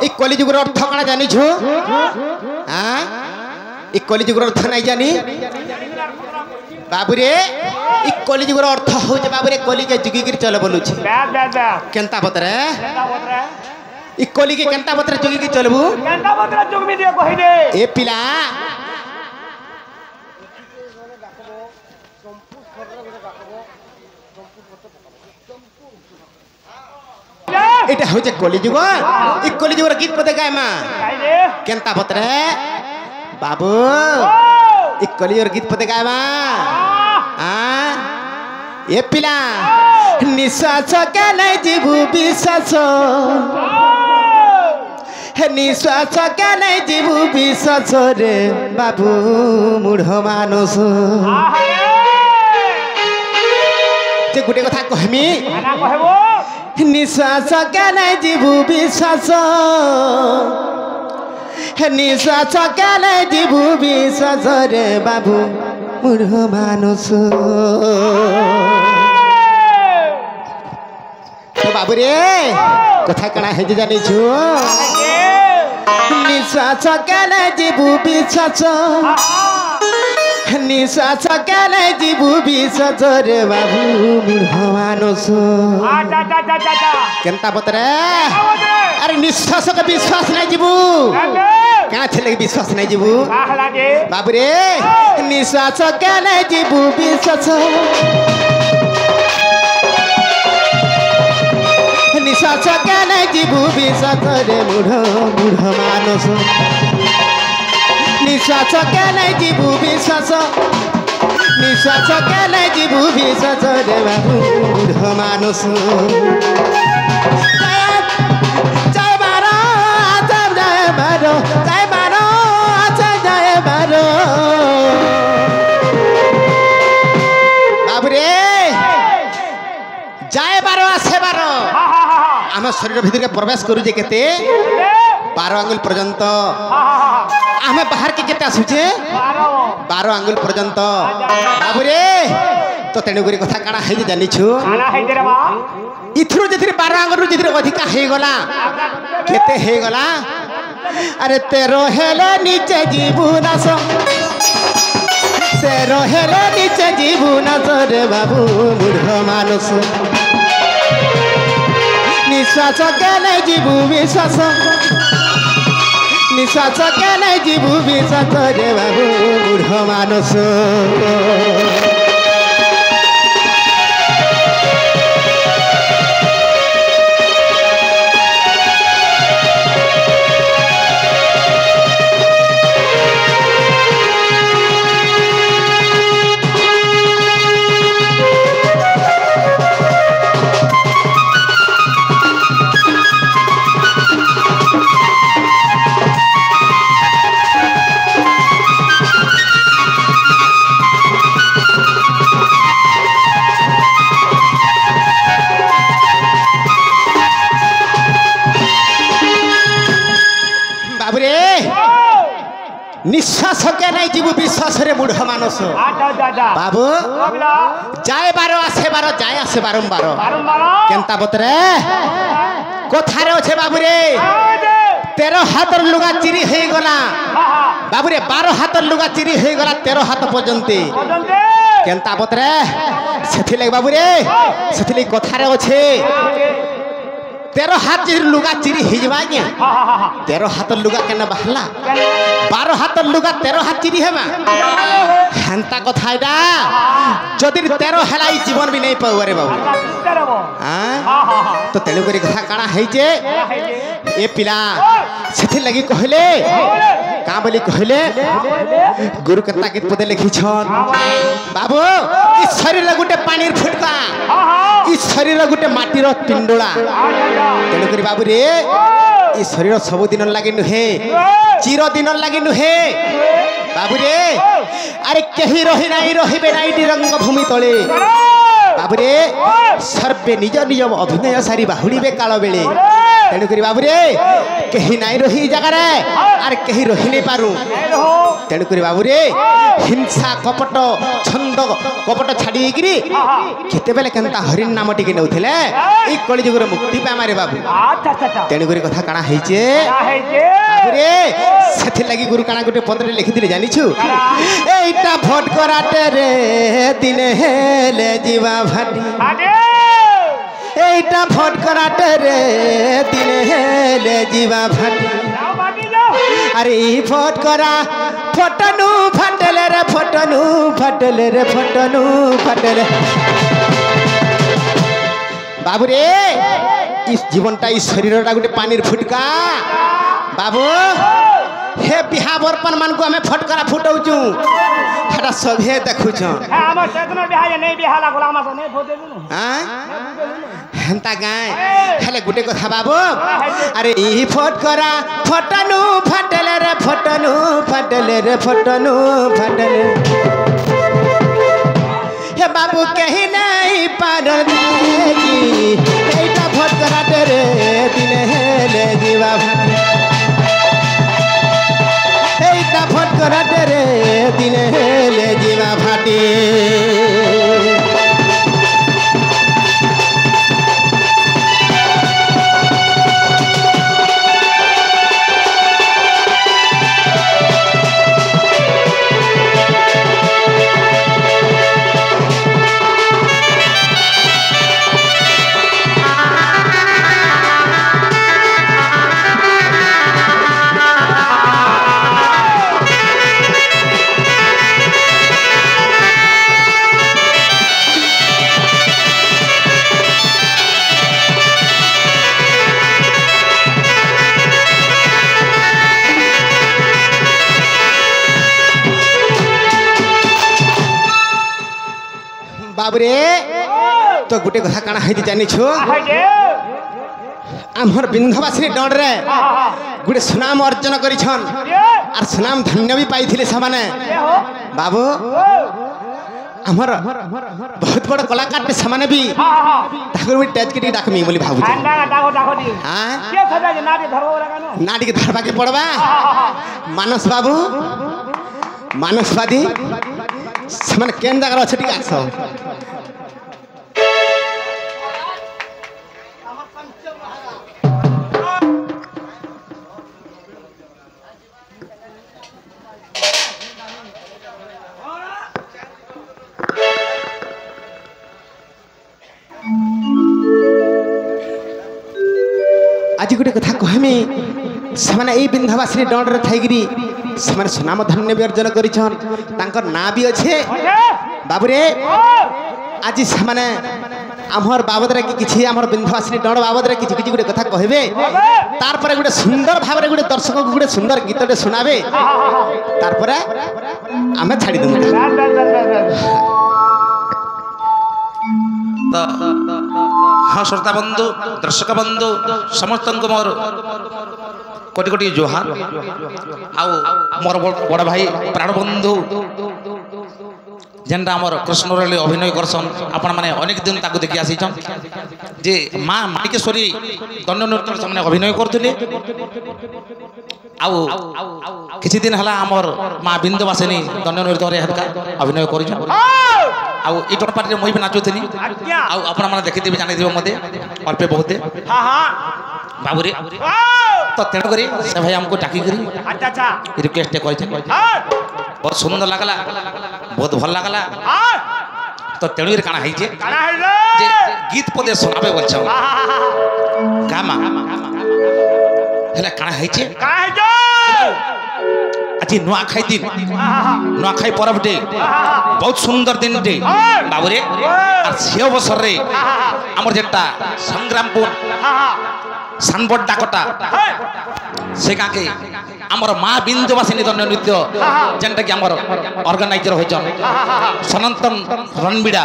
ए कलिजुगर अर्थ कणा जानि छु हां ए कलिजुगर अर्थ नहीं जानी बाबू रे ई कलिजुगर अर्थ हो जे बाबू रे कली के जुगी गिर चल बोलु छी केनता बतरे ई कली के केनता बतरे जुगी गिर चलबू केनता बतरे जुग में दे कहि दे ए पिला এটা হচ্ছে কলিযুগ এই কলিযুগের গীত পদে গায় মা কেনতা বতরে বাবু এই কলিযুগের গীত পদে গায় মা এ পিলা নিঃশ্বাস কেলে জীবু বিশ্বাস নিঃশ্বাস কেলে জীবু বিশ্বাস রে বাবু মূঢ় মানুষ যে গোটে কথা কহমি নিঃশ্বাস কেলে জীবু বিশ্বাস নিঃশ্বাস কেলে জীবু বিশ্বাস রে বাবু মূঢ় মানুষ তো বাবু রে কথা কানা হেজি জানিছু নিঃশ্বাস কেলে জীবু বিশ্বাস নিঃশ্বাস কেলে জীবু বিশ্বাস রে বাবু মূঢ় মানুষ কেনতা বতরে আরে নিঃশ্বাস কে বিশ্বাস নাই জীবু কেন ছেলে বিশ্বাস নাই জীবু বাবু রে নিঃশ্বাস কেলে জীবু বিশ্বাস নিঃশ্বাস কেলে জীবু বিশ্বাস রে মূঢ় মানুষ নিঃশ্বাস কেলে জীবু বিশ্বাস নিঃশ্বাস কেলে জীবু বিশ্বাস রে বাবু মূঢ় মানুষ জয় বারো জয় বারো জয় বারো জয় বারো বাবু রে জয় বারো আসে বারো আমার শরীর ভিতরে প্রবেশ করুছে কেতে 12 আঙ্গুল পর্যন্ত आमे बाहर के केते आसुचे 12 आंगुल पर्यंत बाबू रे तो तेणुकरी कथा काना है जानी छु इथरु जेथिरे 12 आंगुल जेथिरे अधिका हे गला केते हे गला अरे तेरो हेले नीचे जीवनास तेरो हेले नीचे जीवनास रे बाबू मूढ़ मानुस निश्वास केले जीवु विश्वास निश्वास केले जीवु विश्वास रे बाबू मूढ़ मानुस निश्वास के नहीं जीवु विश्वास रे मूढ़ मानस बाबू जाए बारो आसे बारो जाए आसे बारंबार केनता बतरे कथारे अच्छे बाबू रे 13 हाथ लुगा चिरी हे गला बाबू रे 12 हाथ लुगा चिरी हे गला 13 हाथ पर्यंत केनता बतरे सेथि ले बाबू रे सेथि ले कथारे अच्छे 13 हाथ लुगा चिरी हिजवा 13 हाथ लुगा केना बहला 12 हाथ लुगा 13 हाथ चिरी हेमा हेंता कथा एडा जदि 13 हेलाई जीवन भी नहीं पाउ रे बाबू तो तेणु करी कथा काना है जे ए पिला सेथि लगी कहले का बोली कहले गुरु कथा गीत पदे लिखी छन बाबू ई शरीर गुटे पानीर फुटका ई शरीर गुटे माटीर पिंडोला तेणु करी बाबू रे ई शरीर सब दिन लगे नुहे चिर दिन लगे नुहे बाबू रे अरे कहीं रही नहीं रहिबे नहीं रंग भूमि तले बाबू रे सर्वे निज निज अभिनय सारी बाहुड़े काल बेले तेणुक बाबू रे कहीं नहीं रही जगार आर कहीं रही नहीं पारू तेणुक बाबू रे हिंसा कपट छंद कपट छाड़ी केते बेले केनता हरिण नाम टिके नउथिले ई कली जुगर मुक्ति पामारे बाबू तेणुक कथा काना heiche बाबू रे सेथि लागि गुरु काना गोटे पदरे लिखि दिले जानिछु एटा भोट कराटे रे दिने हेले जीवा भाटी एटा भोट कराटे रे दिने हेले जीवा भाटी अरे भोट करा फटनु फटले रे फटनु फटले रे फटनु फटले बाबू रे इस जीवनटा इस शरीरटा गोटे पानीर फुटका बाबू हे बिहा बरपन मान को हमें फटकरा फुटाउचु हेटा सभे देखुछ हमर सेतना बिहा नै बिहा लागला हमर नै फुटेबु न हां हेंता गाय हेले गुटे कथा बाबू अरे ई फटकरा फटनु फटले रे फटनु फटले रे फटनु फटले हे बाबू कहीं नहीं पार देगी एटा फटकरा रे दिन हेले जीवा भाटी एटा फटकरा रे दिन हेले जीवा भाटी बाबरे तो गुटे कथा काना है जानी छु आमर बिंधवासिनी डंड रे गुटे सुनाम अर्जन करिछन आर सुनाम धन्य भी पाइथिले समाने बाबू आमर बहुत बड़ कलाकार टे समाने भी ताकर भी टेज के डाकमी बोली भाबु हां के सदा नाडी धरबो लगानो नाडी के धरबा के पड़बा मानस बाबू मानसवादी समाने केन जगह अछि टिक आछो आज गोटे कथा कहमी से बिंधवासिनी डंड रे थाइगिरी से सुनाम धन्य भी अर्जन करिछन तांकर ना भी अच्छे बाबूरे आज से आमर बाबद रे किछि आमर बिंधवासिनी डंड बाबद रे किछि किछि गोटे कथा कहबे तार पर गोटे सुंदर भाव रे गोटे दर्शक को गोटे सुंदर गीतटे सुनाबे तार पर आमे छाडी दमु हाँ श्रोता बंधु दर्शक बंधु समस्त मोर कोटि कोटि जोहार आउ मोर बड़ भाई प्राण बंधु जेनटा आमर कृष्णरली अभिनय करसन आपण माने अनेक दिन ताकू देखि आसीछन जे मां माणिकेश्वरी दंड नृत्य सामने अभिनय करथुले आउ किछि दिन हला आमर मां बिंदवासिनी दंड नृत्य रे हरका अभिनय करिछन आउ ई टोन पार्टी मोई भी नाचुथनी आउ आपण माने देखि देबे जानि दिबो मते अल्पे बहुते हां हां बाबू रे तो तेण करी से भाई हमको डाकी करी अच्छा अच्छा रिक्वेस्ट करिथे बहुत सुंदर लागला बहुत भल लागला तो तेणु काना है जे गीत पदे सुनाबे बोलछ गामा हेला काना है जे आज नुआ खाई दिन नुआ खाई परब डे बहुत सुंदर दिन डे बाबू रे और से अवसर रे हमर जेटा संग्रामपुर सानबट डाकटा से गाके आमर मां बिंदवासिनी दंड नृत्य जेनटा कि आमर ऑर्गेनाइजर होइछन सनातन रणबीड़ा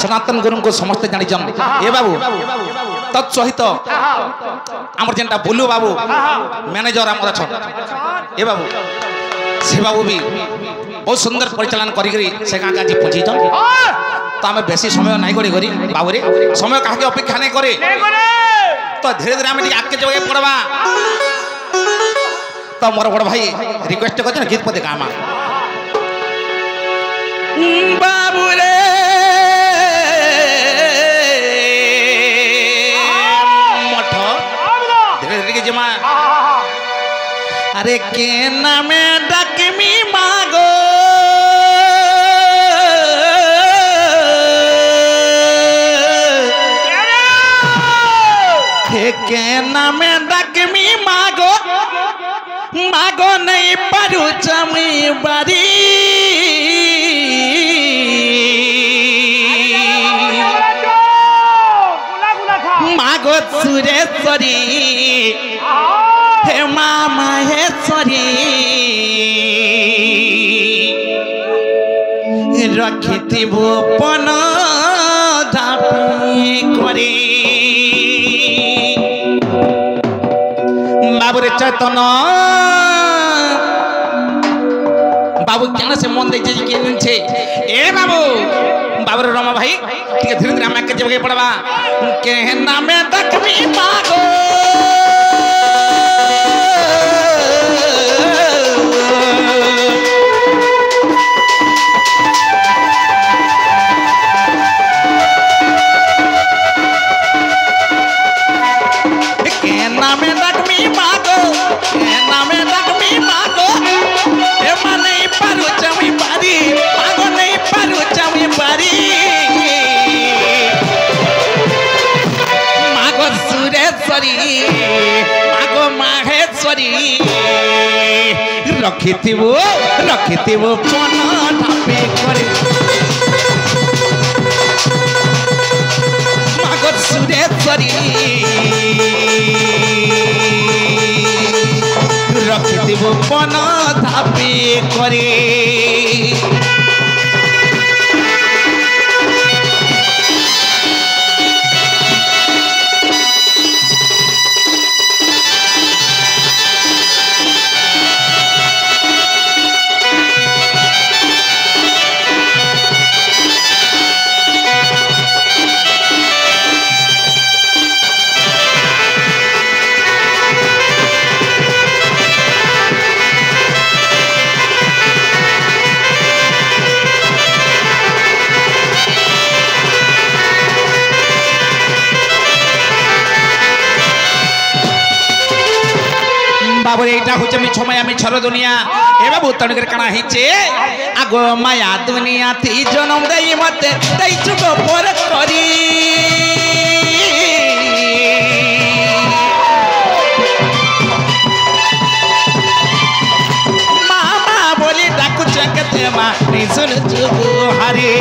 सनातन गुरु को समस्त जानिछन ए बाबू तत् सहित आमर जेनटा बोलू बाबू मैनेजर आमर छन ए बाबू से बाबू भी बहुत सुंदर परिचालन करी से गाके आज पहुंचीछन तो आमे बेसी समय नाही करी बाबू रे समय काहे अपेक्षा नहीं करे तो धीरे धीरे आमे आगे जगे पड़वा तो मोर बड़ भाई रिक्वेस्ट कर गीत पदे गामा बाबू रे मठ धीरे धीरे जमा अरे के नामे डकमी मागो के नामे डकमी मागो मागो नहीं पारू जमी बारी मागो सुरेश्वरी हे माँ महेश्वरी रखी भूपन धापी करी बाबू रे चैतन बाबू क्या से मन दे ए बाबू बाबू रे रमा भाई ठीक है धीरे धीरे हमें जगह पड़वा के नामे डकमी मागो मागो माहेश्वरी रखिथिबो पन ढापी करे मागो सुरेश्वरी रखिथिबो पन ढापी करे बाबू एटा होचे मी छमया मी छर दुनिया ए बाबू तणकर कणा हिचे आगो माया दुनिया ती जन्म देई मते दई चुको पर करी मामा बोली डाकू चकते मा निसुन चुको हरी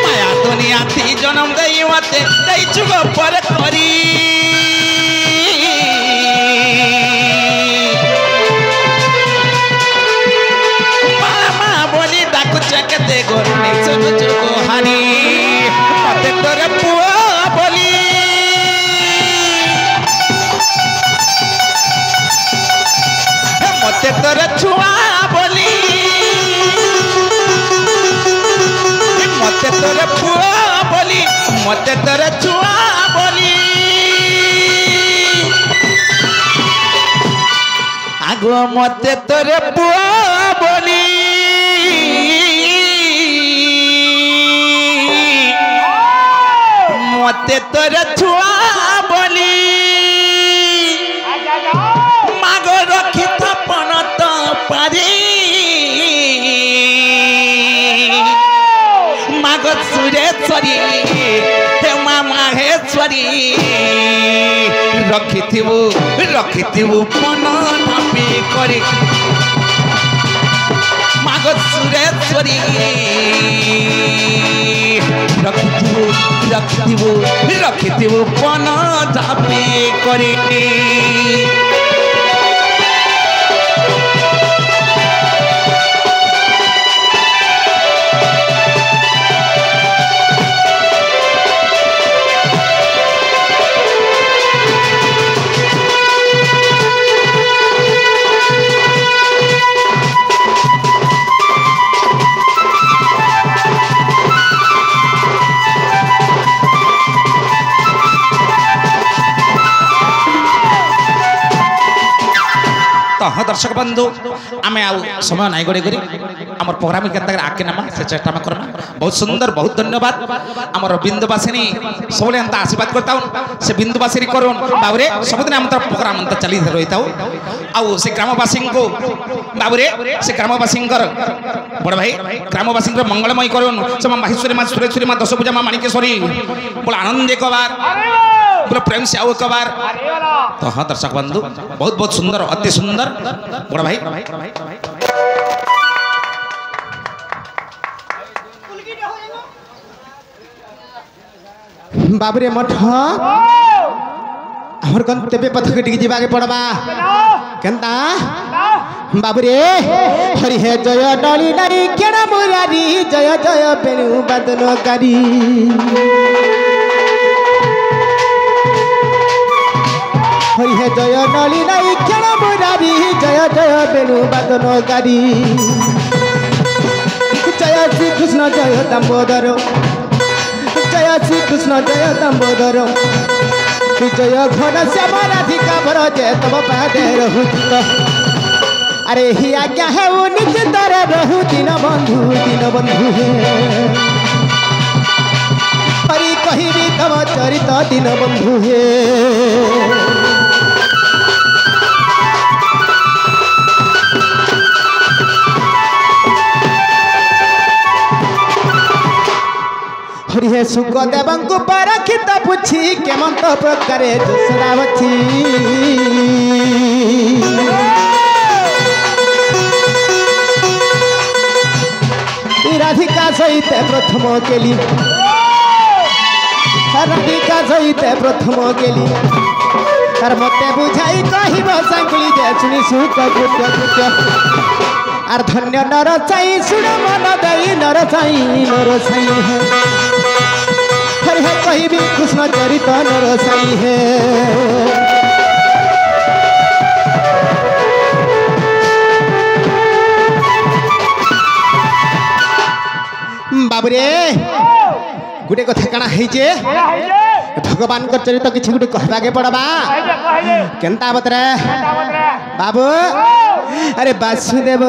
माया दुनिया ती जन्म देई मते दई चुको पर करी मामा बोली डाकू चकते गो निसुन चुको हरी मते तोरे पुआ बोली मते तोरे छुआ बोली मते तोरे पुआ बोली मते तोरे छुआ बोली आगो मते तोरे पुआ बोली मते तोरे छुआ बोली मागो रखी थपन तो पारी मागो सुरेश्वरी हे माँ माहेश्वरी रखिथिबु पन ढापी करी मागो सुरेश्वरी रखिथिबु पन ढापी करी तो हाँ दर्शक बंधु आम आउ समय नाई गड़े करी आम प्रोग्राम के आगे नामा से चेष्टा में करमा बहुत सुंदर बहुत धन्यवाद आमर बिंदुवासिनी सब आशीर्वाद करता से बिंदुवासिनी करुन बाबूरे सबुदिन आम प्रोग्राम चली रही था आउ से ग्रामवासी को बाबूरे से ग्रामवासी बड़ भाई ग्रामवासी मंगलमय करुन से माँ माहेश्वरी माँ सुरेश्वरी माँ दशभुजा माँ माणिकेश्वरी बोला आनंद एक बार बोला प्रेम से आओ एक बार तो हाँ दर्शक बंधु बहुत बहुत सुंदर अति सुंदर बड़ भाई बाबरे मठ हमर गंतव्य पथ के टिक जीवा के पड़बा केनता बाबरे हरि हे जय डली नारी केना मुरारी जय जय बेनु बदनकारी हरि हे जय डली नारी केना मुरारी जय जय बेनु बदनकारी जय श्री कृष्ण जय दामोदर जय श्री कृष्ण जय दामोदर जय घन श्याम राधिका भर जय तब पादे रहु अरे ही आज्ञा है वो निज तरह रहु दिन बंधु हे हरि कहिबी तब चरित दिन बंधु हे हरि हे सुखदेव को परखित पुछि केमंत प्रकारे दोसरावछि राधिका सहित प्रथम केली राधिका सहित प्रथम केली तार मते बुझाई कहिब सांगली जे सुनि सुख कृत्य कृत्य आर धन्य नर चाई सुन मन दई नर चाई है हरि हे कहिबी कृष्ण चरित नर चाई है बाबरे गुटे कथा काना है भगवान को चरित किसी गुटे कहबा के पड़बा केनता बतरे बाबू अरे वासुदेव